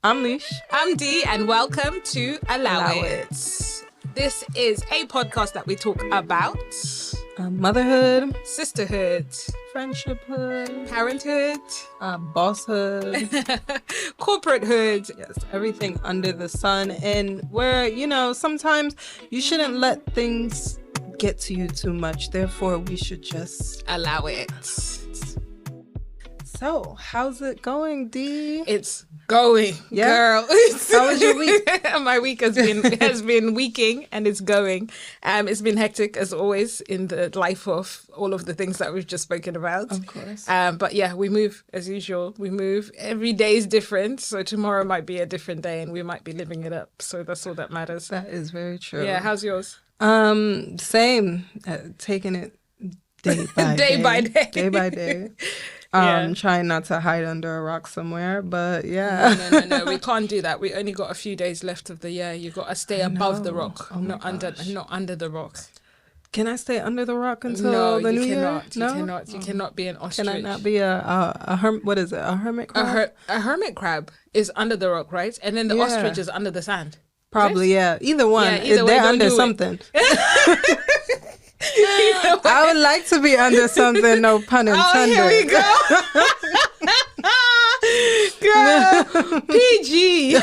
I'm Leash. I'm Dee, and welcome to Allow It. This is a podcast that we talk about Motherhood, sisterhood, friendshiphood, parenthood, bosshood, corporatehood. yes, everything under the sun. And where, sometimes you shouldn't let things get to you too much. Therefore, we should just allow it. So, how's it going, Dee? It's going, girl. How was your week? My week has been weeking, and it's going. It's been hectic as always in the life of all of the things that we've just spoken about. Of course. But yeah, we move as usual. We move. Every day is different. So tomorrow might be a different day, and we might be living it up. So that's all that matters. That is very true. Yeah. How's yours? Same. Taking it day by day. Day by day. Trying not to hide under a rock somewhere, but yeah. No, we can't do that. We only got a few days left of the year. You got to stay above the rock, not under the rock. Can I stay under the rock until the new year? No, you cannot be an ostrich. Can I not be a hermit? What is it? A hermit crab? A hermit crab is under the rock, right? And then the ostrich is under the sand. Probably, yeah. Either one. Yeah, either way, they're under something. I would like to be under something, no pun intended. Oh, here we go. Girl, PG.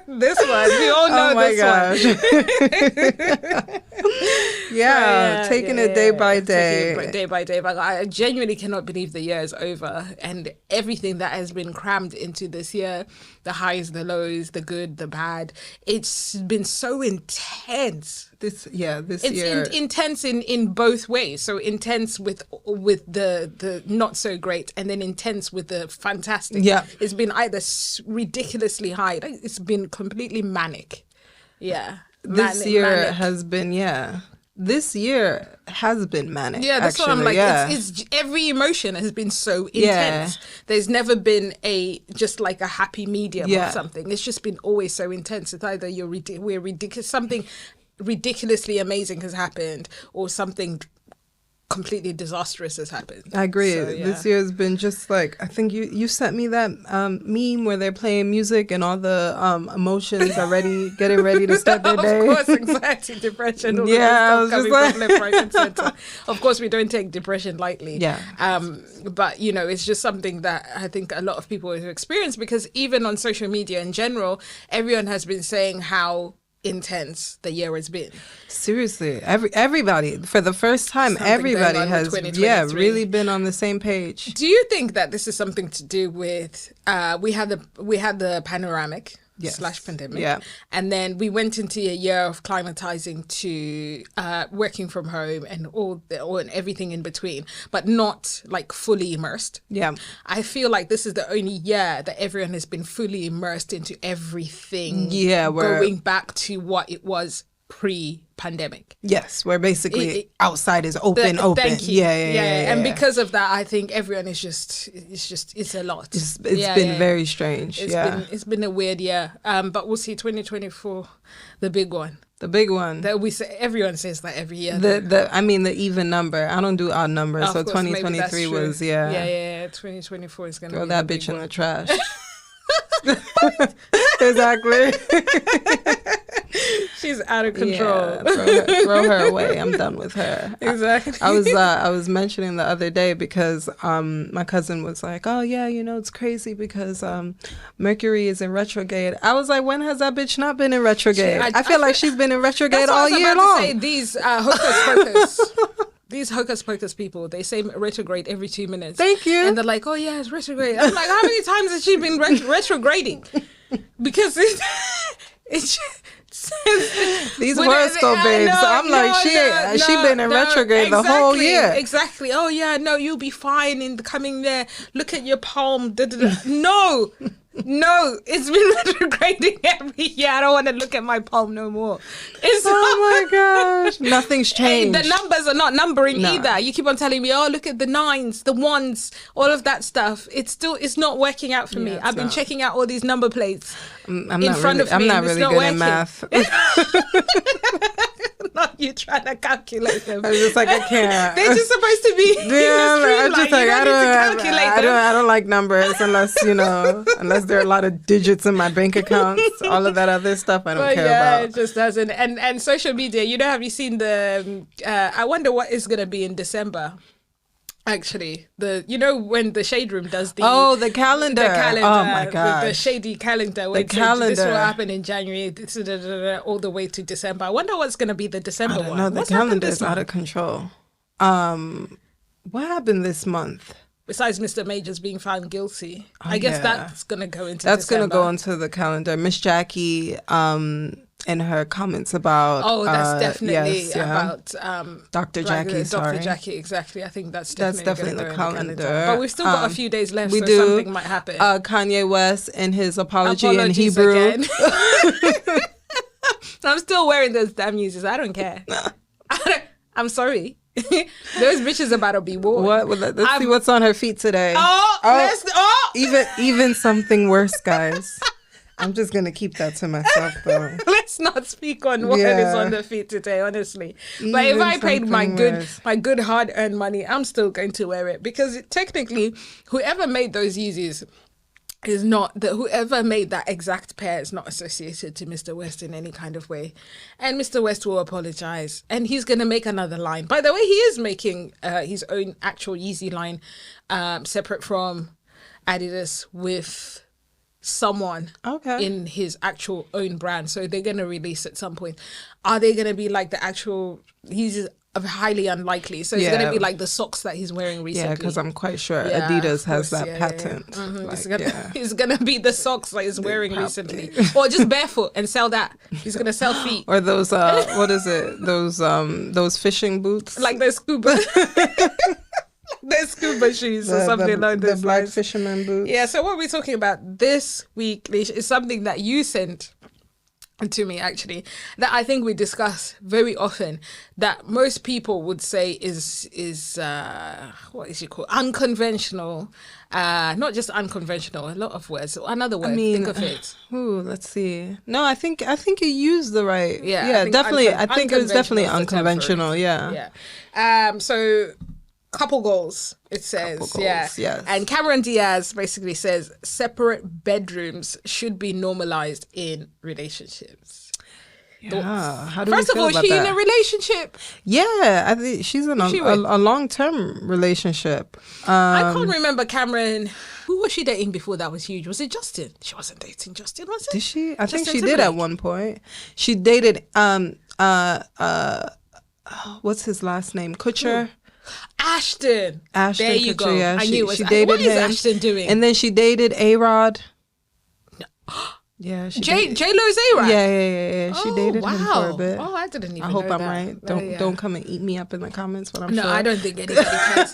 This one, we all know this one. Taking it day by day. Day by day. But I genuinely cannot believe the year is over and everything that has been crammed into this year, the highs, the lows, the good, the bad. It's been so intense. This year. It's intense in both ways. So intense with the not so great, and then intense with the fantastic. Yeah. It's been either ridiculously high. It's been completely manic. Yeah. This year has been manic. Yeah, that's actually. what I'm like. Yeah. It's every emotion has been so intense. There's never been just like a happy medium of something. It's just been always so intense. It's either we're ridiculous, something ridiculously amazing has happened, or something completely disastrous has happened. I agree. So, this year has been just like, I think you sent me that meme where they're playing music and all the emotions are getting ready to start their day. Of course, anxiety, depression, all I of this stuff coming from left, right, and center. Of course, we don't take depression lightly. Yeah. But it's just something that I think a lot of people have experienced, because even on social media in general, everyone has been saying how intense the year has been. Seriously, everybody, for the first time, everybody has really been on the same page. Do you think that this is something to do with we had the panoramic / pandemic, and then we went into a year of climatizing to working from home and and everything in between, but not like fully immersed. I feel like this is the only year that everyone has been fully immersed into everything, going back to what it was pre-pandemic. Yes, where basically outside is open. Thank you. Yeah. And because of that, I think everyone is it's a lot. It's been very strange. It's been a weird year. But we'll see 2024, the big one. The big one. That everyone says that every year. The even number. I don't do odd numbers. So 2023 was 2024 is gonna throw be that bitch in the trash. Exactly. She's out of control. Throw her away. I'm done with her. Exactly. I was mentioning the other day because my cousin was like, oh yeah, it's crazy because Mercury is in retrograde. I was like, when has that bitch not been in retrograde? I feel like she's been in retrograde all year long. To say, these hocus pocus. These hocus pocus people, they say retrograde every 2 minutes. Thank you. And they're like, oh yeah, it's retrograde. I'm like, how many times has she been retrograding? Because it's these horoscope babes. I'm like, she been in retrograde the whole year. Exactly. Oh yeah, no, you'll be fine in the coming year. Look at your palm. No, it's been retrograding every year. I don't want to look at my palm no more. Oh my gosh, nothing's changed. The numbers are not numbering either. You keep on telling me, oh, look at the 9s, the 1s, all of that stuff. It's not working out for me. I've been checking out all these number plates I'm not really good in math. Not you trying to calculate them. I'm just like, I can't. They're just supposed to be. I'm just like, I don't like numbers unless unless there are a lot of digits in my bank accounts. All of that other stuff I don't care about. It just doesn't. And social media. Have you seen the? I wonder what is going to be in December. Actually, when the Shade Room does the calendar. Oh my god, the shady calendar. The calendar. This will happen in January, all the way to December. I wonder what's going to be the December one. No, the calendar is out of control. What happened this month? Besides Mr. Majors being found guilty, I guess that's going to go into. That's going to go into the calendar. Miss Jackie, in her comments about that's definitely about Dr. Jackie. Dr. Jackie, exactly. I think that's definitely the calendar. But we've still got a few days left, so something might happen. Kanye West and his apology in Hebrew. I'm still wearing those damn users. I don't care. I'm sorry. Those bitches about to be worn. Let's see what's on her feet today. Even something worse, guys. I'm just going to keep that to myself, though. Let's not speak on what is on the feet today, honestly. But if I paid my good hard-earned money, I'm still going to wear it. Because technically, whoever made those Yeezys is not... whoever made that exact pair is not associated to Mr. West in any kind of way. And Mr. West will apologize. And he's going to make another line. By the way, he is making his own actual Yeezy line separate from Adidas with... someone in his actual own brand, so they're going to release at some point. Are they going to be like the actual? He's highly unlikely, so it's going to be like the socks that he's wearing recently. Yeah, because I'm quite sure Adidas has that patent. Yeah. Mm-hmm. It's gonna be the socks that he's wearing recently, or just barefoot and sell that. He's gonna sell feet, or those what is it? Those fishing boots, like those scuba. There's scuba shoes or something like this. The black fisherman boots. Yeah, so what we're talking about this week, Leash, is something that you sent to me, actually, that I think we discuss very often, that most people would say is what is it called? Unconventional. Not just unconventional, a lot of words. Another word, think of it. Let's see. No, I think you used the right. Yeah, definitely. I think it was definitely unconventional. Yeah. So... couple goals, it says. Yes. And Cameron Diaz basically says separate bedrooms should be normalized in relationships. Yeah. How do First of all, is she in a relationship? Yeah, I think she's in a long-term relationship. I can't remember Cameron. Who was she dating before that was huge? Was it Justin? She wasn't dating Justin, was it? Did she? I think she did at one point. She dated what's his last name? Kutcher. Ashton. There you go. Yeah, I knew it was. She dated what is him. Ashton doing? And then she dated A-Rod. Yeah, J-Lo's A-Rod. Yeah. She dated him for a bit. Oh, I didn't even know I hope that. I'm right. Don't come and eat me up in the comments, but I'm sure. No, I don't think anybody cares.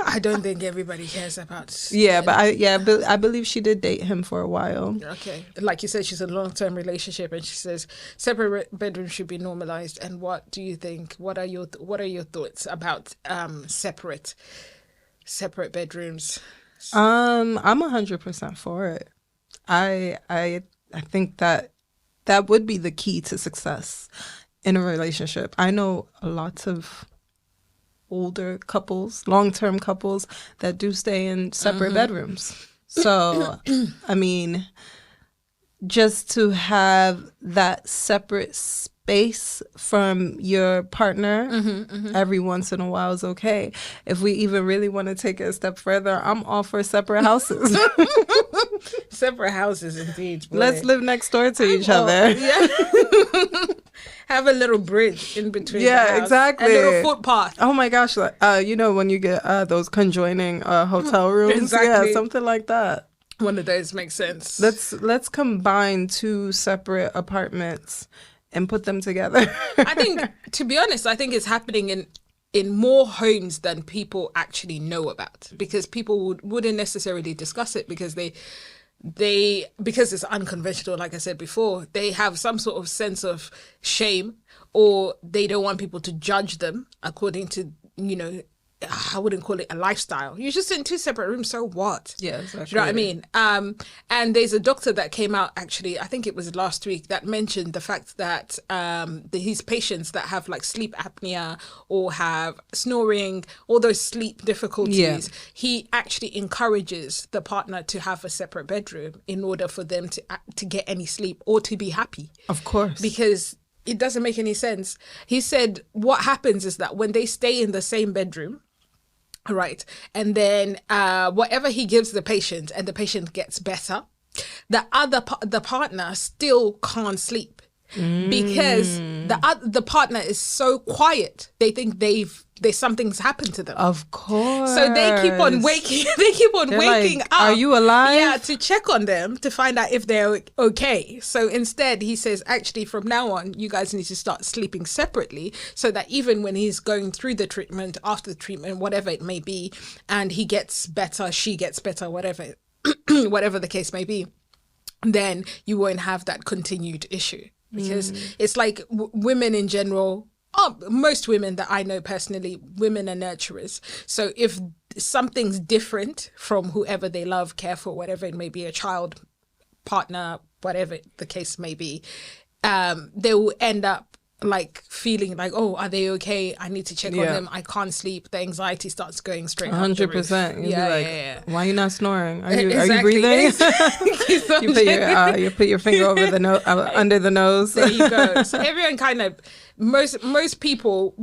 I don't think everybody cares about. Yeah, but I believe she did date him for a while. Okay, like you said, she's in a long-term relationship, and she says separate bedrooms should be normalized. And what do you think? What are your thoughts about separate bedrooms? I'm 100% for it. I think that would be the key to success in a relationship. I know lots of older couples, long-term couples that do stay in separate bedrooms. So, I mean, just to have that separate space from your partner every once in a while is okay. If we even really want to take it a step further, I'm all for separate houses. Separate houses, indeed. Boy. Let's live next door to each other. Yeah. Have a little bridge in between. Yeah, exactly. A little footpath. Oh my gosh! When you get those conjoining hotel rooms, exactly. Yeah, something like that. One of those makes sense. Let's combine two separate apartments and put them together. I think, to be honest, I think it's happening in more homes than people actually know about, because people wouldn't necessarily discuss it because because it's unconventional, like I said before, they have some sort of sense of shame, or they don't want people to judge them according to, I wouldn't call it a lifestyle. You're just in 2 separate rooms, so what? Yeah, exactly. Do you know what I mean? And there's a doctor that came out, actually, I think it was last week, that mentioned the fact that his patients that have like sleep apnea or have snoring, all those sleep difficulties, he actually encourages the partner to have a separate bedroom in order for them to get any sleep or to be happy. Of course. Because it doesn't make any sense. He said what happens is that when they stay in the same bedroom, right, and then whatever he gives the patient and the patient gets better, the partner still can't sleep because the partner is so quiet. They think something's happened to them. Of course. So they keep on waking. They keep on waking up. Are you alive? Yeah, to check on them to find out if they're okay. So instead, he says, actually, from now on, you guys need to start sleeping separately, so that even when he's going through the treatment, after the treatment, whatever it may be, and he gets better, she gets better, whatever, whatever the case may be, then you won't have that continued issue. Because it's like women in general, most women that I know personally, women are nurturers. So if something's different from whoever they love, care for, whatever it may be, a child, partner, whatever the case may be, they will end up like feeling like, oh, are they okay? I need to check on them. I can't sleep. The anxiety starts going straight 100%. You'll be like, why are you not snoring? Are you breathing? You put your finger over the under the nose. There you go. So everyone kind of, most people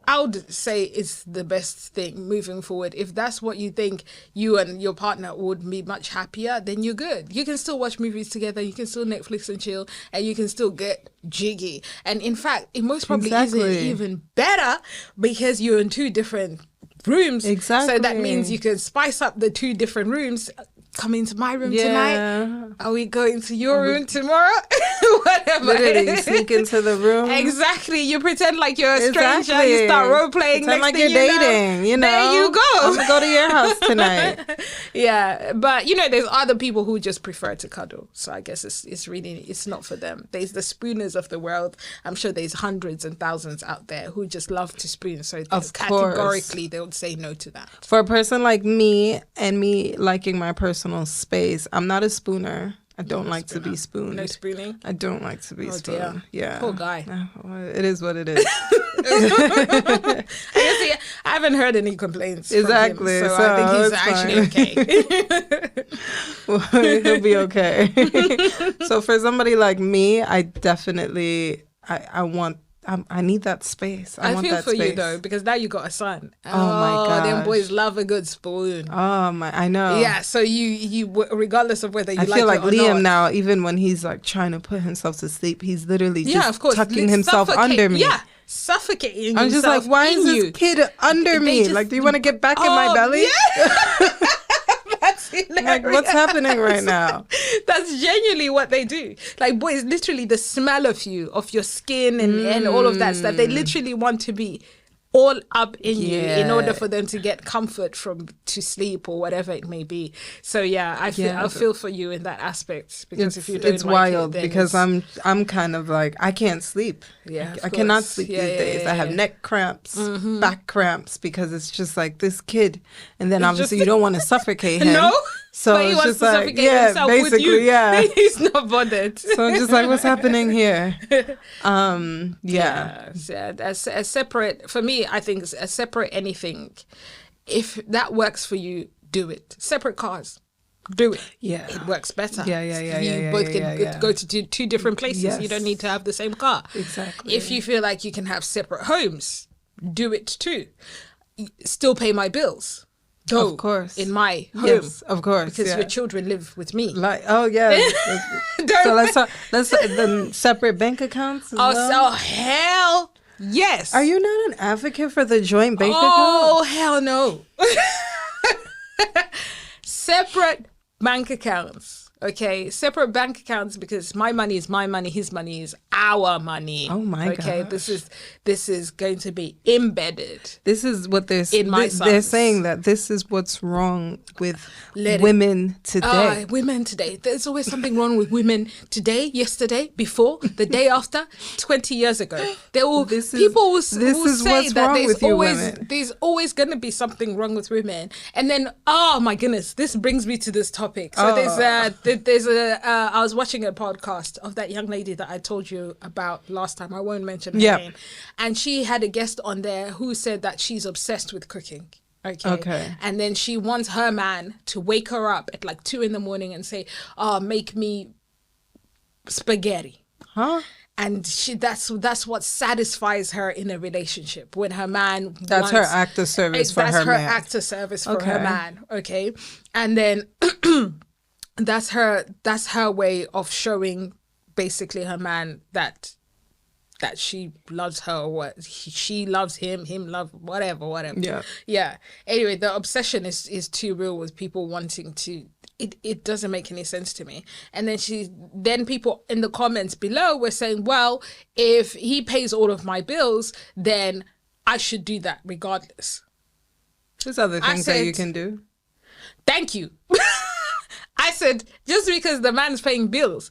I would say is the best thing moving forward. If that's what you think you and your partner would be much happier, then you're good. You can still watch movies together. You can still Netflix and chill, and you can still get jiggy. And in fact, it most probably isn't even better because you're in 2 different rooms. Exactly. So that means you can spice up the 2 different rooms. Come into my room tonight. Are we going to your room tomorrow? Whatever. Literally, you sneak into the room. Exactly. You pretend like you're a stranger. You start role playing. Pretend like you're dating. You know. There you go. I'm gonna go to your house tonight. Yeah, but there's other people who just prefer to cuddle. So I guess it's not for them. There's the spooners of the world. I'm sure there's hundreds and thousands out there who just love to spoon. So categorically, they would say no to that. For a person like me and me liking my personal space, I'm not a spooner. I don't like to be spooned. No spooning? I don't like to be spooned. Dear. Yeah. Poor guy. It is what it is. I haven't heard any complaints. Exactly. From him, so I think he's actually okay. Well, he'll be okay. So for somebody like me, I definitely, I need that space. I want feel that for space. you though, because now you got a son. Oh my god, them boys love a good spoon. Oh my, I know. Yeah, so you regardless of whether you I like feel like it or Liam not. now, even when he's like trying to put himself to sleep, he's literally just of course, tucking himself under me. Yeah, suffocating. I'm just like, why is this kid under me? Like, do you want to get back in my belly? Yeah. That's hilarious. Like, what's happening right now? That's genuinely what they do. Like, boys, literally the smell of you, of your skin and all of that stuff. They literally want to be all up in you in order for them to get comfort to sleep or whatever it may be. So yeah, I feel for you in that aspect, because if you don't, it's wild because I'm kind of like, I can't sleep. Yeah, I cannot sleep these days. I have neck cramps, back cramps, because it's just like this kid, and then obviously you don't want to suffocate him. No. So but he it's wants just to like, suffocate himself basically, with you. yeah. He's not bothered. So I'm just like, what's happening here? That's a separate, for me, I think a separate anything. If that works for you, do it. Separate cars. Do it. Yeah. It works better. Yeah. You both can go to 2 different places. Yes. You don't need to have the same car. Exactly. If you feel like you can have separate homes, do it too. Still pay my bills. Though, of course, in my home, yes, of course, because your children live with me. Like, oh yeah. So let's then separate bank accounts. So hell yes. Are you not an advocate for the joint bank account? Oh hell no. Separate bank accounts. Okay, separate bank accounts, because my money is my money, his money is our money. Oh my god. Okay, this is going to be embedded. This is what they're saying, that this is what's wrong with women today. Women today. There's always something wrong with women today, yesterday, before, the day after, 20 years ago. People will say that there's always going to be something wrong with women. And then, oh my goodness, this brings me to this topic. So I was watching a podcast of that young lady that I told you about last time. I won't mention her name. And she had a guest on there who said that she's obsessed with cooking. Okay. And then she wants her man to wake her up at like 2 a.m. and say, "Oh, make me spaghetti." Huh? And that's what satisfies her in a relationship, when her man her act of service for her man. That's her act of service for her man. Okay. And then that's her way of showing basically her man that she loves her, or what she loves him love whatever. Yeah. Anyway, the obsession is too real with people wanting to. It doesn't make any sense to me. And then people in the comments below were saying, well, if he pays all of my bills, then I should do that regardless. There's other things that you can do. Thank you. I said, just because the man's paying bills,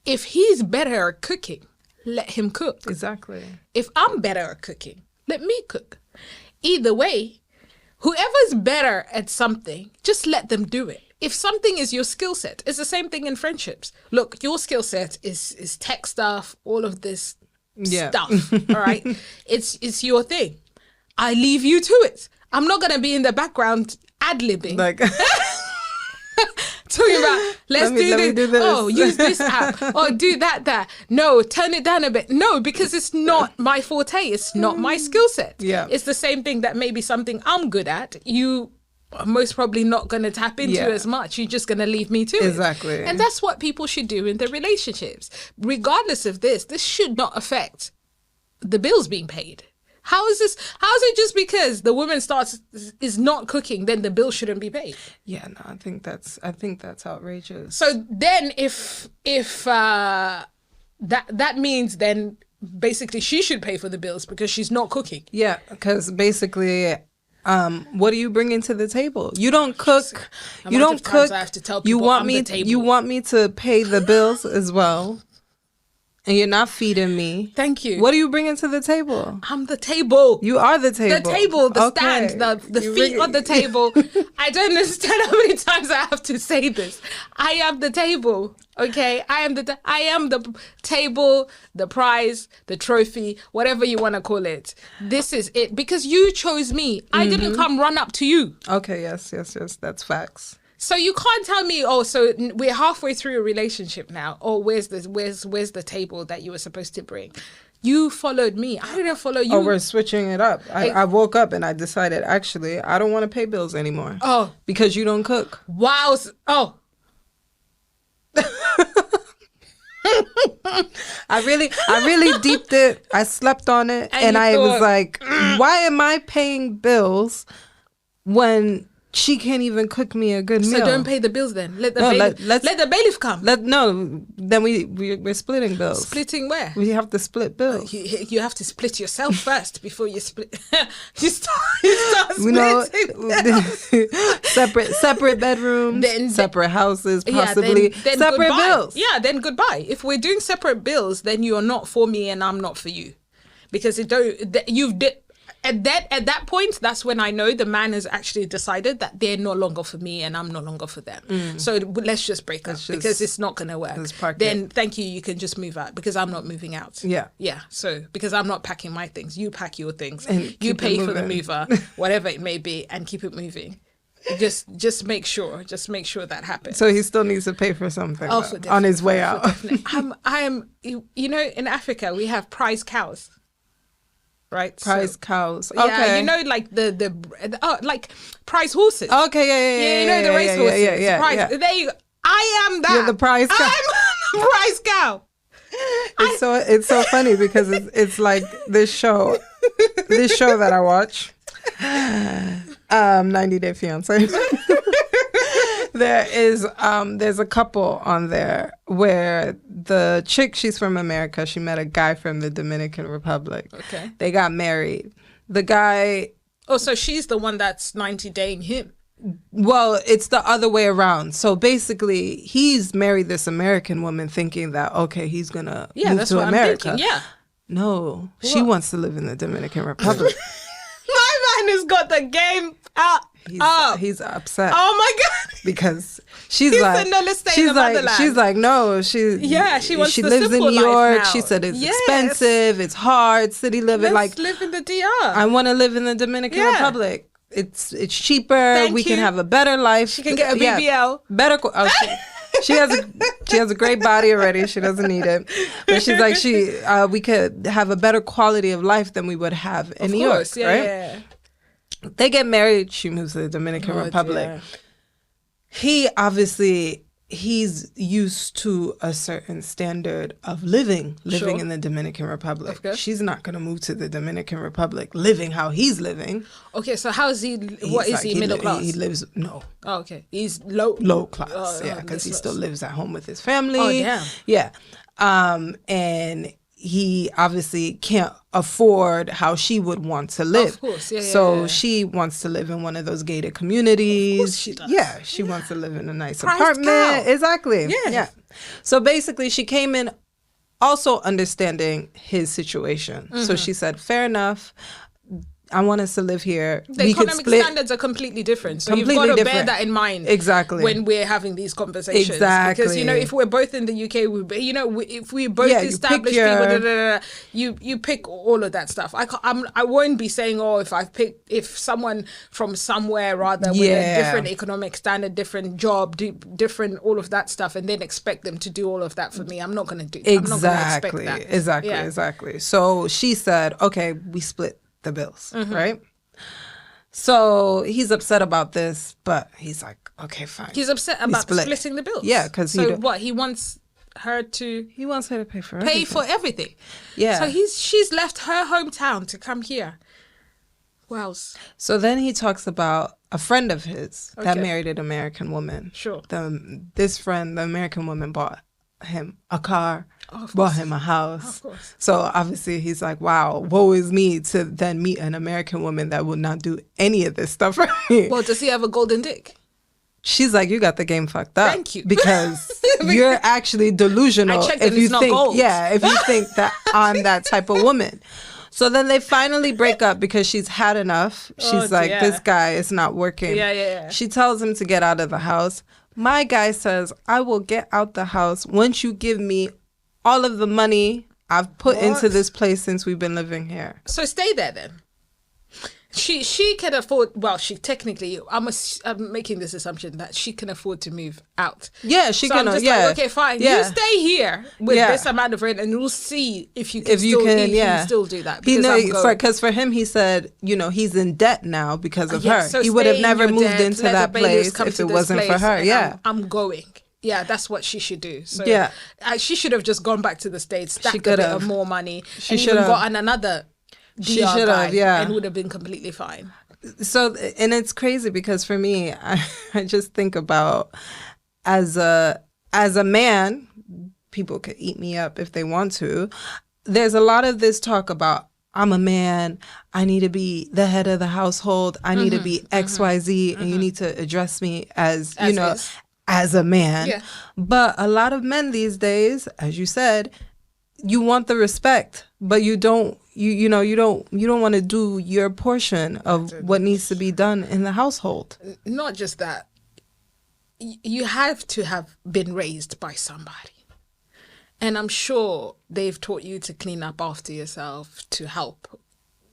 if he's better at cooking, let him cook. Exactly. If I'm better at cooking, let me cook. Either way, whoever's better at something, just let them do it. If something is your skill set, it's the same thing in friendships. Look, your skill set is tech stuff, all of this stuff. All right. It's your thing. I leave you to it. I'm not gonna be in the background ad-libbing. Like talking about let me do this. Oh, use this app. Oh, do that. No, turn it down a bit. No, because it's not my forte. It's not my skill set. Yeah. It's the same thing that maybe something I'm good at. You are most probably not going to tap into as much. You're just going to leave me to it. Exactly. And that's what people should do in their relationships. Regardless of this should not affect the bills being paid. How is it just because the woman is not cooking, then the bill shouldn't be paid? Yeah, no, I think that's outrageous. So then if that means then basically she should pay for the bills because she's not cooking. Yeah, because basically what do you bring into the table? You don't cook. You don't cook. I have to tell people you want me to pay the bills as well. And you're not feeding me. Thank you. What do you bring into the table? I'm the table. You are the table. The table, the stand, the feet on the table. I don't understand how many times I have to say this. I am the table. Okay, I am the table, the prize, the trophy, whatever you want to call it. This is it because you chose me. I didn't come run up to you. Okay, yes, that's facts. So you can't tell me, so we're halfway through a relationship now. Oh, where's the table that you were supposed to bring? You followed me. I didn't follow you. Oh, we're switching it up. I woke up and I decided, actually, I don't want to pay bills anymore. Oh. Because you don't cook. Wow. Oh. I really deeped it. I slept on it. And I was like, why am I paying bills when she can't even cook me a good meal? So don't pay the bills then. Let the bailiff come. Then we're splitting bills. Splitting where? We have to split bills. You have to split yourself first before you split. you start splitting. separate bedrooms, separate houses, possibly then separate bills. Yeah, then goodbye. If we're doing separate bills, then you're not for me and I'm not for you, because At that point, that's when I know the man has actually decided that they're no longer for me and I'm no longer for them. So let's just break up because it's not going to work. Then thank you. You can just move out because I'm not moving out. Yeah. Yeah. So because I'm not packing my things, you pack your things. And you pay for the mover, whatever it may be, and keep it moving. Just make sure that happens. So he still needs to pay for something on his way out. I am, in Africa, we have prize cows. Right, prize cows. Okay, yeah, like the like prize horses. Okay, yeah, the race horses. Yeah. There you go. I am that. You're the prize cow. I'm the prize cow. It's so funny because it's like this show that I watch, 90 Day Fiance. there's a couple on there where the chick, she's from America. She met a guy from the Dominican Republic. Okay. They got married. The guy... Oh, so she's the one that's 90-daying him. Well, it's the other way around. So basically, he's married this American woman thinking that, okay, he's going to move to America. I'm thinking, yeah. No, she wants to live in the Dominican Republic. My man has got the game up. He's upset. Oh my God. Because she's like, no, she wants she lives in New York. Now. She said it's expensive, it's hard, city living. Let's live in the DR. I want to live in the Dominican Republic. It's cheaper. We can have a better life. She can get a BBL. Better. She has a great body already. She doesn't need it. But she's like we could have a better quality of life than we would have in New York, right? Yeah. They get married. She moves to the Dominican Republic. Dear. He obviously, he's used to a certain standard of living in the Dominican Republic. She's not going to move to the Dominican Republic living how he's living. Okay, so how is he? What is he? Middle class? He lives Oh, okay, he's low class. Because he still lives at home with his family. Oh, damn. Yeah, and he obviously can't afford how she would want to live. Of course, she wants to live in one of those gated communities. Of course she does. Yeah, she wants to live in a nice apartment. Exactly. Yeah. So basically, she came in also understanding his situation. Mm-hmm. So she said, fair enough. I want us to live here. The economic standards are completely different. So you've got to bear that in mind. Exactly. When we're having these conversations. Exactly. Because, if we're both in the UK, if we both established people, you pick all of that stuff. I won't be saying, if someone from somewhere rather with a different economic standard, different job, different all of that stuff, and then expect them to do all of that for me. I'm not going to do that. Exactly. I'm not going to expect that. Exactly. So she said, okay, we split the bills, right? So he's upset about this, but he's like, okay, fine. He's upset about splitting the bills. Yeah, because he wants her to pay for everything. Yeah. So she's left her hometown to come here. Well, so then he talks about a friend of his that married an American woman. Sure. This friend, the American woman, bought him a car, bought him a house. Of course. So obviously he's like, wow, woe is me to then meet an American woman that would not do any of this stuff for me. Well, does he have a golden dick? She's like, you got the game fucked up. Thank you. Because you're actually delusional if you think, if you think that I'm that type of woman. So then they finally break up because she's had enough. She's this guy is not working. Yeah. She tells him to get out of the house. My guy says, I will get out the house once you give me all of the money I've put into this place since we've been living here. So stay there then. She can afford, she technically, I'm making this assumption that she can afford to move out. Yeah, she can. I'm just like, okay, fine. Yeah. You stay here with this amount of rent and we'll see if you can still do that. Because for him, he said, he's in debt now because of her. So he would have never moved into that place if it wasn't for her. Yeah. I'm going. Yeah, that's what she should do. So she should have just gone back to the States, stacked a bit of more money, and even gotten another DR guy, and would have been completely fine. So, and it's crazy because for me, I just think about as a man, people could eat me up if they want to. There's a lot of this talk about, I'm a man, I need to be the head of the household, I need to be XYZ, and you need to address me as as a man. Yeah. But a lot of men these days, as you said, you want the respect, but you don't want to do your portion of what needs to be done in the household. Not just that. You have to have been raised by somebody. And I'm sure they've taught you to clean up after yourself, to help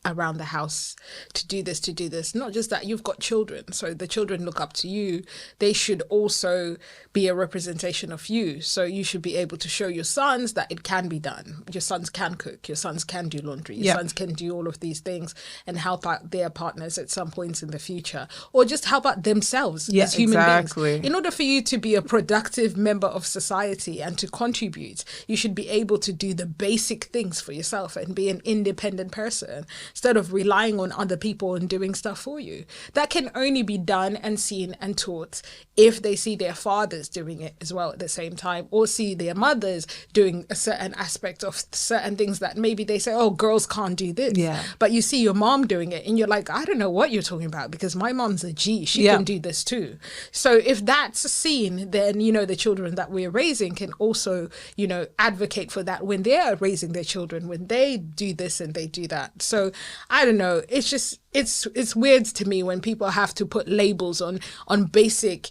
around the house, to do this. Not just that, you've got children, so the children look up to you. They should also be a representation of you. So you should be able to show your sons that it can be done. Your sons can cook, your sons can do laundry, your sons can do all of these things and help out their partners at some points in the future, or just help out themselves as human beings. In order for you to be a productive member of society and to contribute, you should be able to do the basic things for yourself and be an independent person. instead of relying on other people and doing stuff for you. That can only be done and seen and taught if they see their fathers doing it as well at the same time, or see their mothers doing a certain aspect of certain things that maybe they say, oh, girls can't do this. Yeah. But you see your mom doing it and you're like, I don't know what you're talking about, because my mom's a G. She can do this too. So if that's seen, then, you know, the children that we're raising can also, you know, advocate for that when they're raising their children, when they do this and they do that. So I don't know. It's just, it's weird to me when people have to put labels on basic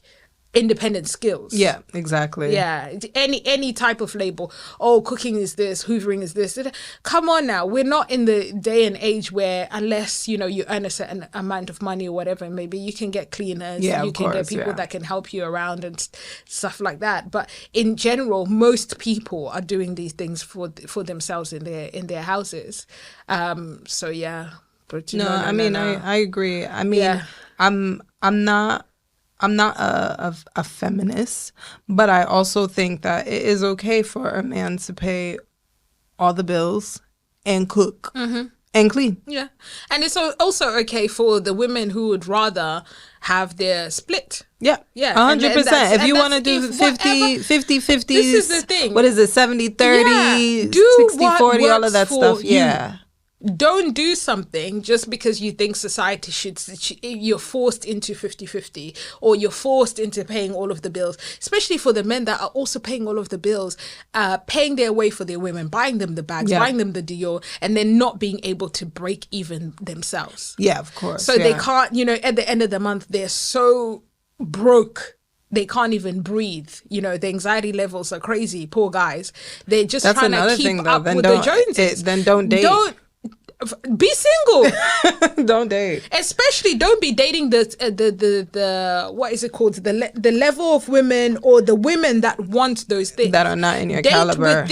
independent skills. Yeah, exactly. Yeah, any type of label. Oh, cooking is this, hoovering is this. Come on now, we're not in the day and age where, unless, you know, you earn a certain amount of money or whatever, maybe you can get cleaners, you can get people that can help you around and stuff like that. But in general, most people are doing these things for themselves in their houses. So yeah. But I agree. I mean, I'm not a feminist, but I also think that it is okay for a man to pay all the bills and cook and clean. Yeah. And it's also okay for the women who would rather have their split. Yeah. Yeah. 100%. If you want to do 50-50, this is the thing. What is it? 70-30, 60-40, all of that stuff. Yeah. Don't do something just because you think society should, you're forced into 50-50, or you're forced into paying all of the bills, especially for the men that are also paying all of the bills, paying their way for their women, buying them the bags, buying them the Dior, and then not being able to break even themselves. Yeah, of course. So they can't, you know, at the end of the month, they're so broke. They can't even breathe. You know, the anxiety levels are crazy. Poor guys. They're just trying to keep up with the Joneses. Then don't date. Be single. Don't date. Especially don't be dating the what is it called, the level of women, or the women that want those things that are not in your caliber.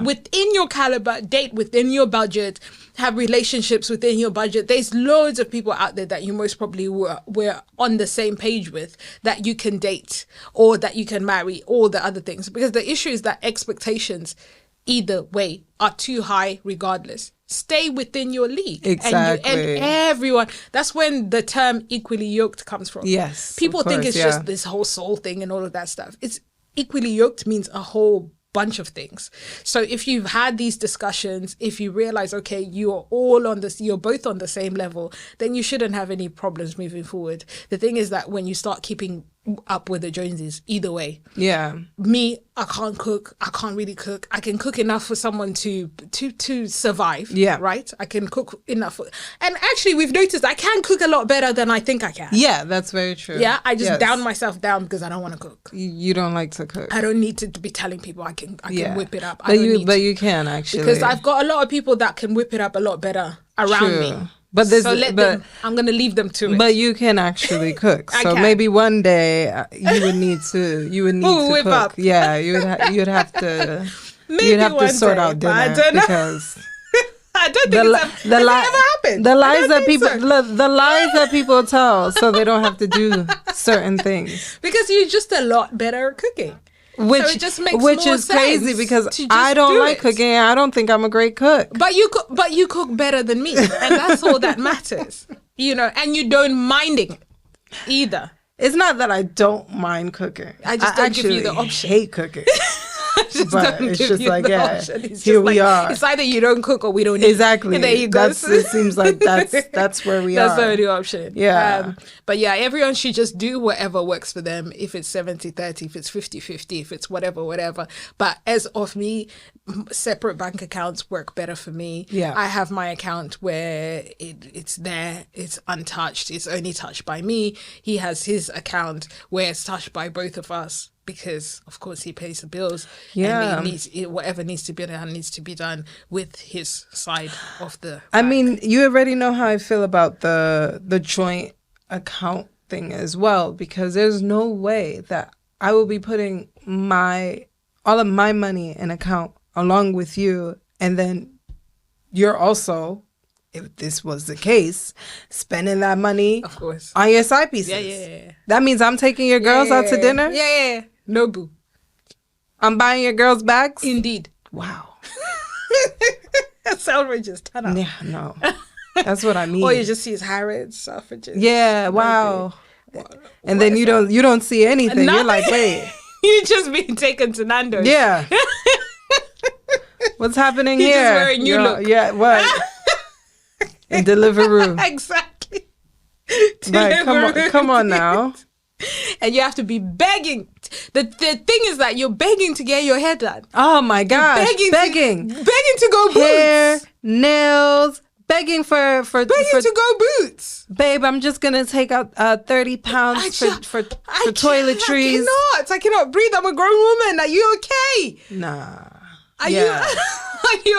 Within your caliber, date within your budget, have relationships within your budget. There's loads of people out there that you most probably were on the same page with, that you can date or that you can marry, all the other things. Because the issue is that expectations either way are too high regardless. Stay within your league. Exactly. And everyone, that's when the term equally yoked comes from. Yes. People think it's just this whole soul thing and all of that stuff. It's equally yoked means a whole bunch of things. So if you've had these discussions, if you realize, okay, you're both on the same level, then you shouldn't have any problems moving forward. The thing is that when you start keeping up with the Joneses, either way. Yeah. Me, I can't cook. I can't really cook. I can cook enough for someone to survive. Yeah. Right? I can cook enough. And actually, we've noticed I can cook a lot better than I think I can. Yeah, that's very true. Yeah, I just down myself down because I don't want to cook. You don't like to cook. I don't need to be telling people I can whip it up. But you can actually. Because I've got a lot of people that can whip it up a lot better around me. But I'm going to leave them to it. But you can actually cook. So maybe one day you would need to whip cook. Up. Yeah, you'd have to sort out dinner, because I don't think it's ever happened. The lies that people tell, so they don't have to do certain things. Because you're just a lot better at cooking. Which is crazy, because I don't like cooking. I don't think I'm a great cook. But you cook better than me, and that's all that matters. You know, and you don't minding it either. It's not that I don't mind cooking. I just don't give you the option. I hate cooking. But it's just like, here we are. It's either you don't cook or we don't eat. Exactly. There you go. It seems like that's where we are. That's the only option. Yeah. But yeah, everyone should just do whatever works for them. If it's 70-30, if it's 50-50, if it's whatever. But as of me, separate bank accounts work better for me. Yeah. I have my account where it's there, it's untouched, it's only touched by me. He has his account where it's touched by both of us, because of course he pays the bills. Yeah. And whatever needs to be done needs to be done with his side of the I mean, you already know how I feel about the joint account thing as well, because there's no way that I will be putting all of my money in account along with you, and then you're also, if this was the case, spending that money, of course, on your side pieces. Yeah. That means I'm taking your girls out to dinner? Yeah. No, boo. I'm buying your girls bags? Indeed. Wow. That's outrageous. Yeah, no. That's what I mean. Or you just see his Harrods, Selfridges. Yeah, wow. And then you don't see anything. Nothing. You're like, wait. You just being taken to Nando's. Yeah. What's happening here? Just wearing you look. Yeah, what? In Deliveroo. Exactly. Like, come on now. And you have to be begging. The thing is that you're begging to get your hair done. Oh my gosh. Begging to go boots. Hair, nails, begging for to go boots. Babe, I'm just gonna take out 30 pounds for toiletries. I cannot breathe. I'm a grown woman. Are you okay? Nah. Are you okay?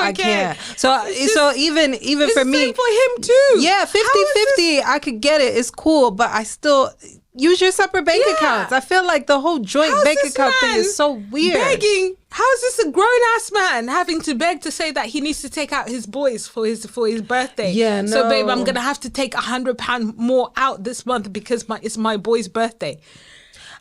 I can't. So even for me, same for him too. Yeah, 50-50, I could get it. It's cool, but I still use your separate bank accounts. I feel like the whole joint bank account thing is so weird. Begging. How is this a grown ass man having to beg to say that he needs to take out his boys for his birthday? Yeah, no. So babe, I'm gonna have to take £100 more out this month because it's my boy's birthday.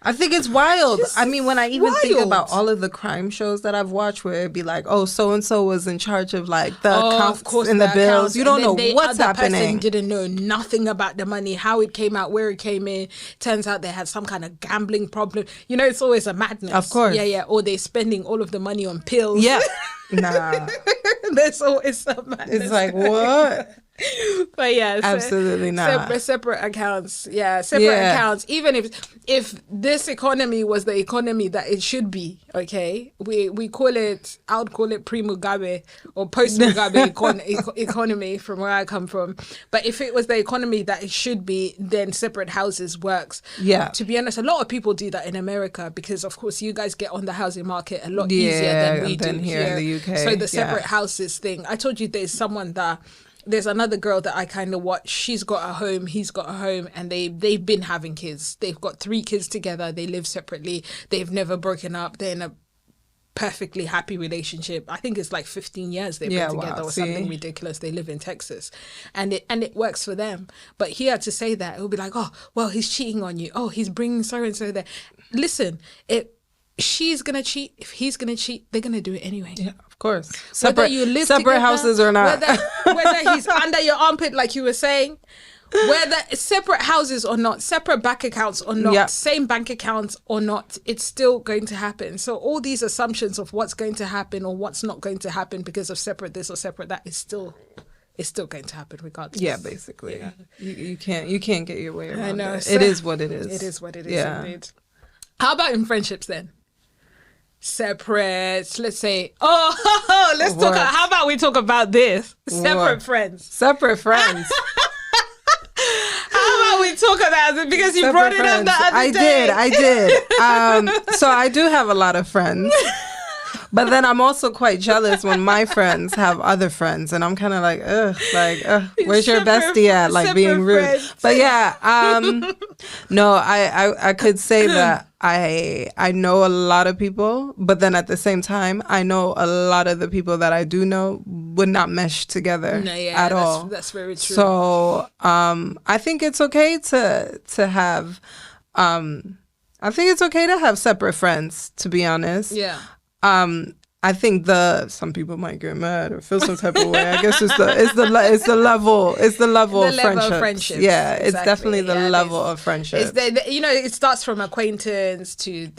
I think it's wild. I mean, when I even think about all of the crime shows that I've watched where it'd be like, oh, so-and-so was in charge of like the accounts and the bills. You don't know what's happening. The person didn't know nothing about the money, how it came out, where it came in. Turns out they had some kind of gambling problem. You know, it's always a madness. Of course. Yeah. Or they're spending all of the money on pills. Yeah. Nah. There's always a madness. It's like, what? But yeah, absolutely not. Separate accounts. Yeah, accounts. Even if this economy was the economy that it should be, okay, we call it. I would call it pre-Mugabe or post-Mugabe economy from where I come from. But if it was the economy that it should be, then separate houses works. Yeah. To be honest, a lot of people do that in America because, of course, you guys get on the housing market a lot easier than we do here in the UK. So the separate houses thing. I told you there's someone that. There's another girl that I kind of watch. She's got a home, he's got a home, and they've been having kids. They've got 3 kids together. They live separately. They've never broken up. They're in a perfectly happy relationship. I think it's like 15 years they've been together or something ridiculous. They live in Texas, and it works for them. But here to say that, it will be like, oh, well, he's cheating on you. Oh, he's bringing so and so there. Listen, she's gonna cheat. If he's gonna cheat, they're gonna do it anyway. Yeah. Of course. Separate together, houses or not. Whether he's under your armpit, like you were saying, whether it's separate houses or not, separate bank accounts or not, same bank accounts or not, it's still going to happen. So all these assumptions of what's going to happen or what's not going to happen because of separate this or separate that is still going to happen regardless. Yeah, basically. Yeah. You can't get your way around I know. it. So, it is what it is. It is what it is indeed. How about in friendships then? Separate, let's say, let's talk. How about we talk about this? Separate friends. Separate friends. How about we talk about it? Because you brought it up the other day. I did. So I do have a lot of friends. But then I'm also quite jealous when my friends have other friends, and I'm kind of like, where's your bestie at? Like being rude. Friends. But yeah, no, I could say that I know a lot of people, but then at the same time, I know a lot of the people that I do know would not mesh together at all. That's very true. So I think it's okay to have, separate friends, to be honest. Yeah. I think some people might get mad or feel some type of way. I guess it's the level of friendship. Yeah, exactly. It's definitely the level of friendship. It starts from acquaintance to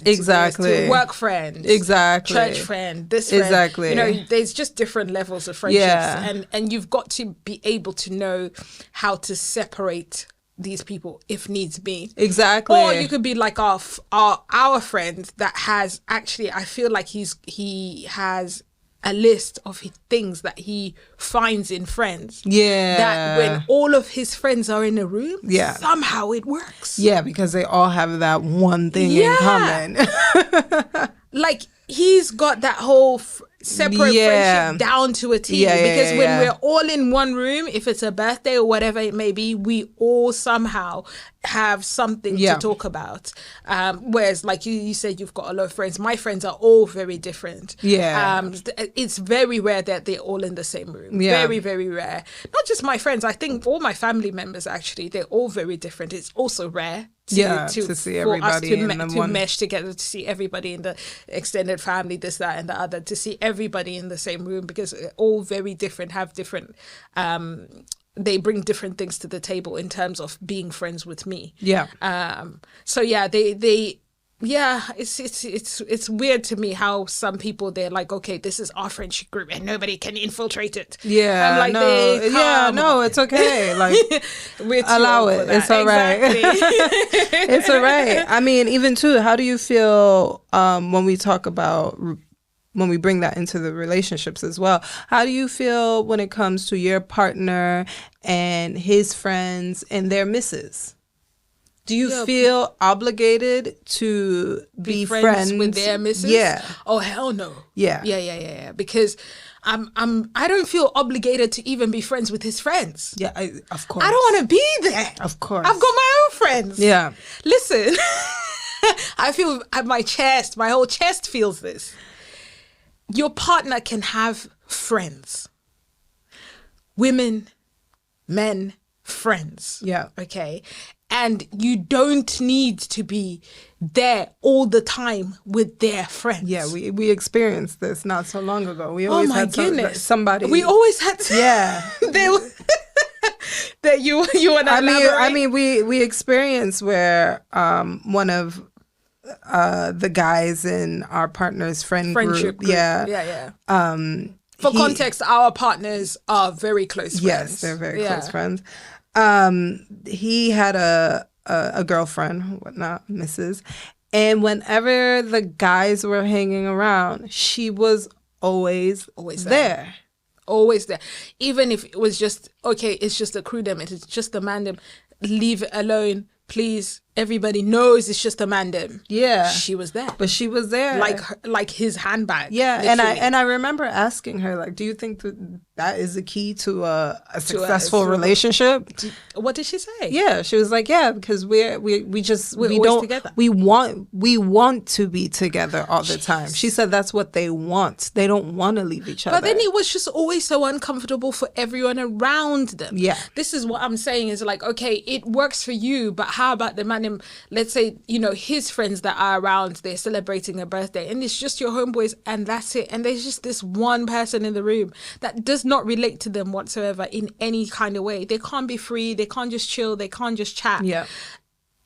work friend, exactly, church friend, this friend. Exactly. There's just different levels of friendships, and you've got to be able to know how to separate these people if needs be. Exactly. Or you could be like our friend that has actually, I feel like he has a list of things that he finds in friends. Yeah. That when all of his friends are in a room, somehow it works. Yeah, because they all have that one thing in common. Like he's got that whole separate friendship down to a T. Because when we're all in one room, if it's a birthday or whatever it may be, we all somehow have something to talk about. Whereas like you said, you've got a lot of friends. My friends are all very different. It's very rare that they're all in the same room. Very, very rare. Not just my friends. I think all my family members, actually, they're all very different. It's also rare to see everybody to mesh together, to see everybody in the extended family, this, that, and the other, to see everybody in the same room, because they're all very different, have different they bring different things to the table in terms of being friends with me. Yeah. So yeah, it's weird to me how some people, they're like, okay, this is our friendship group and nobody can infiltrate it. Yeah, I'm like, it's okay. Like, allow it. It's all right. It's all right. I mean, even too, how do you feel when we talk about, when we bring that into the relationships as well? How do you feel when it comes to your partner and his friends and their misses? Do you feel obligated to be friends with their missus? Yeah. Oh, hell no. Yeah. Yeah. Because I don't feel obligated to even be friends with his friends. Yeah, of course. I don't want to be there. Of course. I've got my own friends. Yeah. Listen, I feel at my whole chest feels this. Your partner can have friends. Women, men, friends. Yeah. Okay. And you don't need to be there all the time with their friends. Yeah, we experienced this not so long ago. We always had somebody. We always had to. Yeah. That you and I mean, we experienced where one of the guys in our partner's friendship group. Yeah. For context, our partners are very close friends. Yes, they're very close friends. He had a girlfriend, whatnot, Mrs. And whenever the guys were hanging around, she was always there. Always there. Even if it was just, okay, it's just a crew dem, it's just a man dem, leave it alone, please. Everybody knows it's just a man dem. Yeah. She was there. But she was there. Like his handbag. Yeah. Literally. And I remember asking her, like, do you think that is the key to a successful relationship? What did she say? Yeah. She was like, yeah, because we're together. We want to be together all the time. She said that's what they want. They don't want to leave each other. But then it was just always so uncomfortable for everyone around them. Yeah. This is what I'm saying is like, okay, it works for you, but how about the man? Let's say, his friends that are around, they're celebrating a birthday and it's just your homeboys and that's it. And there's just this one person in the room that does not relate to them whatsoever in any kind of way. They can't be free. They can't just chill. They can't just chat. Yeah.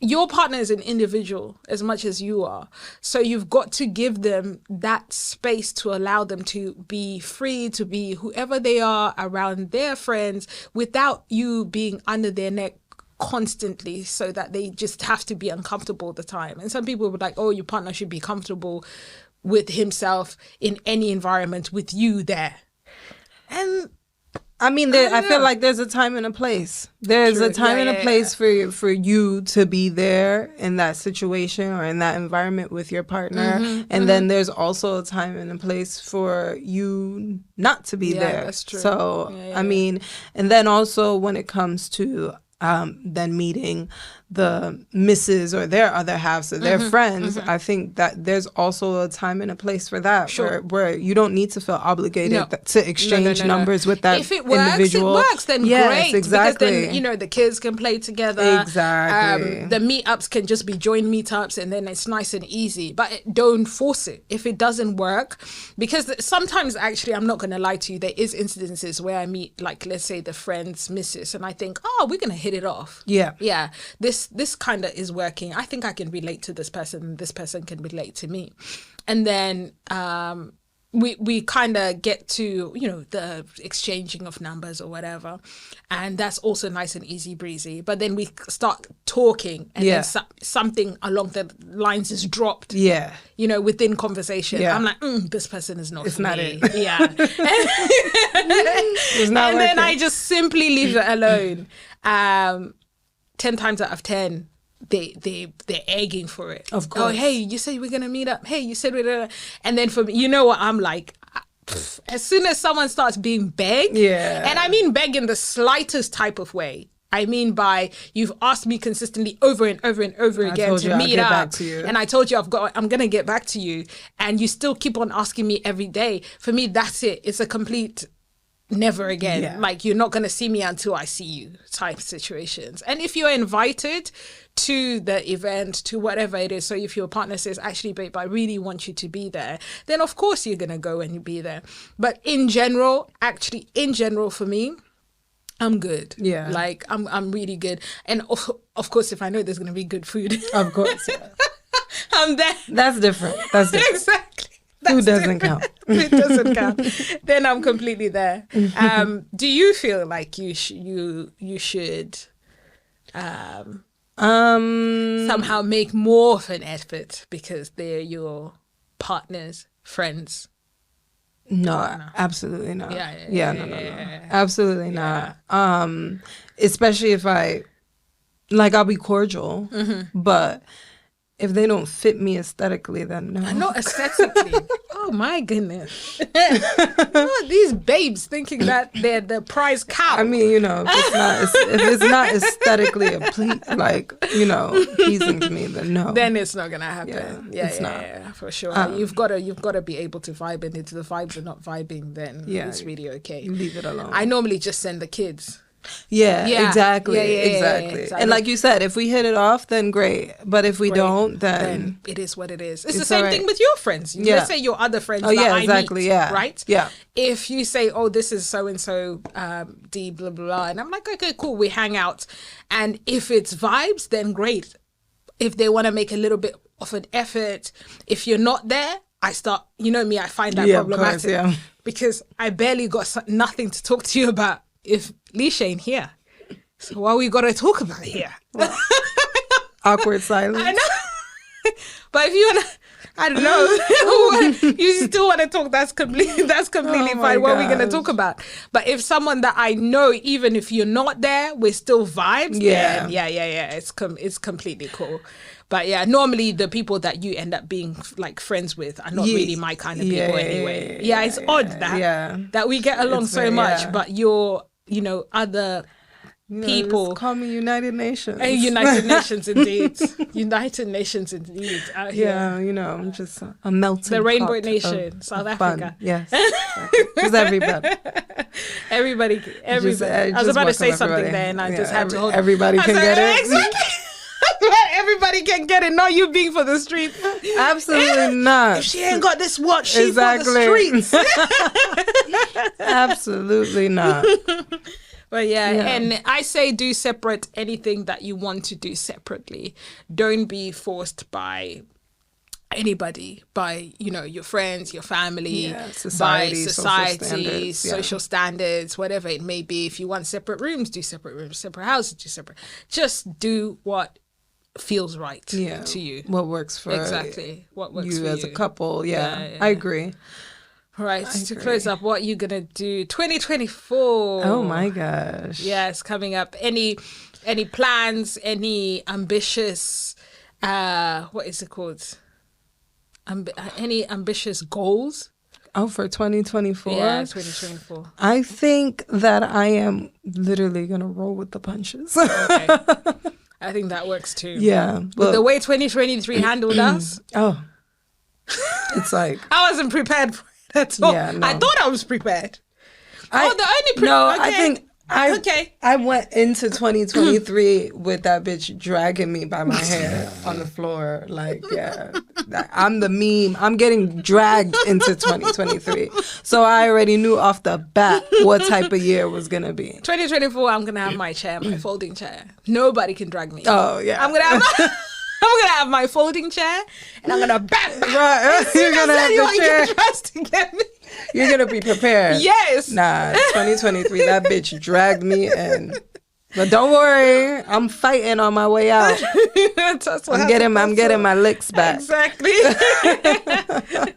Your partner is an individual as much as you are. So you've got to give them that space to allow them to be free, to be whoever they are around their friends without you being under their neck constantly, so that they just have to be uncomfortable all the time. And some people would like, oh, your partner should be comfortable with himself in any environment with you there. And I mean, I feel like there's a time and a place. There's a time and a place for you to be there in that situation or in that environment with your partner. And then there's also a time and a place for you not to be there. That's true. So, I mean, and then also when it comes to then meeting the misses or their other halves or their friends, I think that there's also a time and a place for that, where you don't need to feel obligated to exchange numbers with that individual. If it works, then great. Exactly. Because then, the kids can play together. Exactly. The meetups can just be joint meetups and then it's nice and easy. But don't force it if it doesn't work. Because sometimes, actually, I'm not going to lie to you, there is incidences where I meet, like, let's say the friend's missus and I think, oh, we're going to hit it off. Yeah. This kind of is working. I think I can relate to this person. This person can relate to me. And then we kind of get to, the exchanging of numbers or whatever. And that's also nice and easy breezy. But then we start talking and then something along the lines is dropped. Yeah. Within conversation. Yeah. I'm like, this person is not for not me. It. Yeah. It's not and then it. I just simply leave it alone. 10 times out of 10, they're egging for it. Of course. Oh, hey, you said we're gonna meet up. Hey, you said we're gonna. And then for me, you know what I'm like. As soon as someone starts being begged, and I mean beg in the slightest type of way. I mean by you've asked me consistently over and over and over again to meet up, and I told you I'm gonna get back to you, and you still keep on asking me every day. For me, that's it. It's a complete never again. Yeah. Like, you're not going to see me until I see you type situations. And if you're invited to the event, to whatever it is, so if your partner says, actually, babe, I really want you to be there, then of course you're going to go and be there. But in general for me, I'm good. Yeah. Like, I'm really good. And of course, if I know there's going to be good food. Of course, yeah. I'm there. That's different. That's different. Exactly. Food doesn't count. Food doesn't count. Then I'm completely there. Do you feel like you should somehow make more of an effort because they're your partners, friends? No, absolutely not. Yeah, no. Absolutely not. Especially if I'll be cordial, but if they don't fit me aesthetically, then no. Not aesthetically. Oh my goodness. These babes thinking that they're the prize cow. I mean, if it's not aesthetically pleasing to me, then no. Then it's not gonna happen. Yeah, for sure. You've got to be able to vibe, and if the vibes are not vibing, then it's really okay. You leave it alone. I normally just send the kids. Yeah, exactly. Exactly. And like you said, if we hit it off, then great. But if we don't, then it is what it is. It's the same thing with your friends. Let's say your other friends exactly. I meet, right? Yeah. If you say, oh, this is so-and-so, D, blah, blah, blah. And I'm like, okay, cool. We hang out. And if it's vibes, then great. If they want to make a little bit of an effort, if you're not there, I start, I find that problematic. Of course, because I barely got nothing to talk to you about if Leisha ain't here. So what we got to talk about here? Awkward silence. I know. But if you want to, I don't know, you still want to talk, that's completely fine. What are we going to talk about? But if someone that I know, even if you're not there, we're still vibes, then it's completely cool. But yeah, normally the people that you end up being like friends with are not really my kind of people anyway. It's odd that we get along so much, but you're, other people. Call me United Nations. United Nations indeed. United Nations indeed. Out here. I'm just a melting The Rainbow Nation, South Africa. Yes. Just everybody. Everybody. I was about to say something there and I just had to hold everybody can get it. Exactly. Everybody can get it, not you being for the streets. Absolutely not. If she ain't got this watch, she's for the streets. Absolutely not. But and I say do separate anything that you want to do separately. Don't be forced by anybody, by your friends, your family, society, social standards, whatever it may be. If you want separate rooms, do separate rooms. Separate houses, do separate. Just do what feels right to you. What works for what works you for as you. A couple. I agree. All right, to close up, what are you gonna do 2024? Oh my gosh. Yes, coming up. Any plans, any ambitious what is it called? Any ambitious goals? Oh, for 2024? Yeah, 2024. I think that I am literally going to roll with the punches. Okay. I think that works too. Yeah. With the way 2023 handled us. Oh. It's like. I wasn't prepared for it at all. Yeah, no. I thought I was prepared. I think I went into 2023 with that bitch dragging me by my hair on the floor. I'm the meme. I'm getting dragged into 2023. So I already knew off the bat what type of year it was going to be. 2024, I'm going to have my chair, my folding chair. Nobody can drag me. Oh, yeah. I'm going to have my folding chair and I'm going to back. Right. You're going to have the chair. To get me. You're going to be prepared. Yes. Nah, 2023, that bitch dragged me in. But don't worry, I'm fighting on my way out. I'm getting my licks back. Exactly. I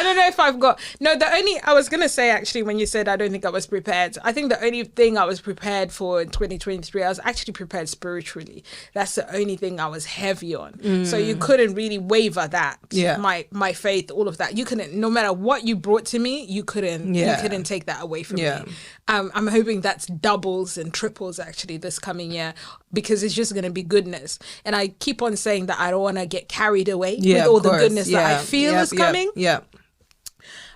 don't know if I've got... No, I was going to say actually when you said I don't think I was prepared, I think the only thing I was prepared for in 2023, I was actually prepared spiritually. That's the only thing I was heavy on. So you couldn't really waver that. Yeah. My faith, all of that. You couldn't, no matter what you brought to me, you couldn't take that away from me. I'm hoping that's doubles and triples actually this coming year, because it's just going to be goodness. And I keep on saying that I don't want to get carried away with all the goodness that I feel is coming.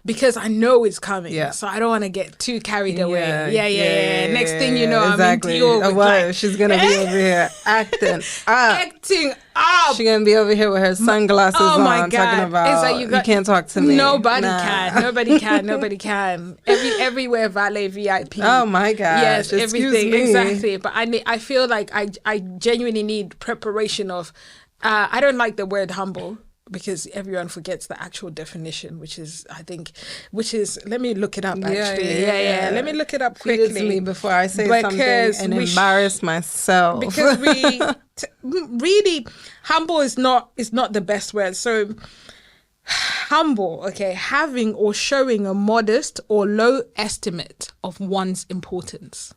because I know it's coming. Yeah. So I don't want to get too carried away. Yeah. Next thing you know, exactly. I'm in Dior with like, she's going to be over here acting up. Acting up. She's going to be over here with her sunglasses on talking about, you can't talk to me. Nobody can. Everywhere valet VIP. Oh my God. Yes, everything. Exactly. But I feel like I genuinely need preparation of, I don't like the word humble, because everyone forgets the actual definition, which is, let me look it up actually. Yeah. Let me look it up quickly. Feed it to me before I say something and embarrass myself. Because really, humble is not the best word. So humble, okay, having or showing a modest or low estimate of one's importance.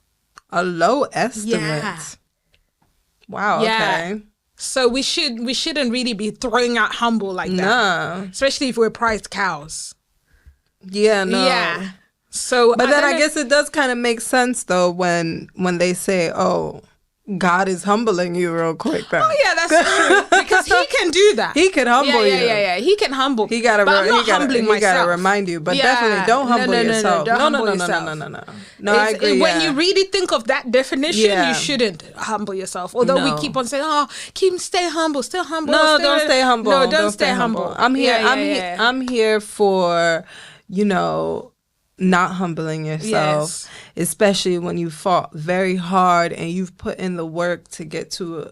A low estimate? Yeah. Wow, okay. So we shouldn't really be throwing out humble like that. No. Especially if we're prized cows. Yeah, no. Yeah. So but then I guess it does kind of make sense though when they say, oh, God is humbling you real quick. Then. Oh yeah, that's true. Because he can do that. He can humble you. Yeah. He can humble. He gotta remind you, but definitely don't humble yourself. No. No, I agree. When you really think of that definition, you shouldn't humble yourself. Although we keep on saying, "Oh, stay humble, stay humble." No, don't stay humble. No, don't stay humble. I'm here. I'm here for, not humbling yourself, especially when you fought very hard and you've put in the work to get to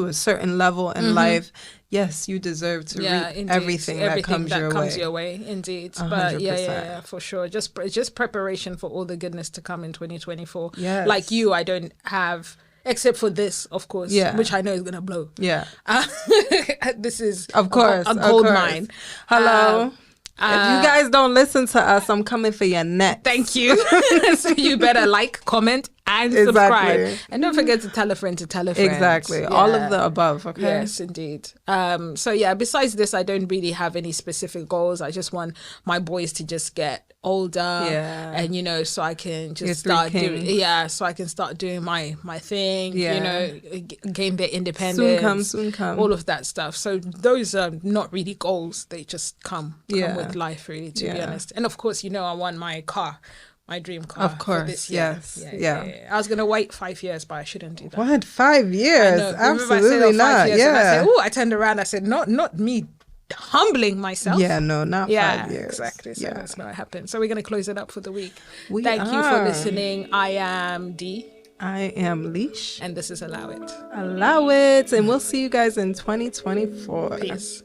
a certain level in life. Yes, you deserve to reap everything that comes your way. Indeed. 100%. But yeah, for sure. Just preparation for all the goodness to come in 2024. Yes. Like you, I don't have, except for this, of course, which I know is gonna blow. Yeah. This is of course a gold mine. Hello. If you guys don't listen to us, I'm coming for your neck. Thank you. So you better like, comment, and subscribe. And don't forget to tell a friend to tell a friend. Exactly. Yeah. All of the above, okay? Yes, indeed. So yeah, besides this, I don't really have any specific goals. I just want my boys to just get older and so I can just start doing my thing, gain their independence, soon come, all of that stuff. So those are not really goals, they just come with life, really, to be honest. And of course, I want my dream car, of course, for this year. Yeah. I was gonna wait 5 years, but I shouldn't do that. What, 5 years? Absolutely not. Yeah. I turned around, I said, not me humbling myself. Yeah, no, not 5 years. Exactly. So that's not happened. So we're going to close it up for the week. Thank you for listening. I am Dee. I am Leash. And this is Allow It. Allow It. And we'll see you guys in 2024. Peace.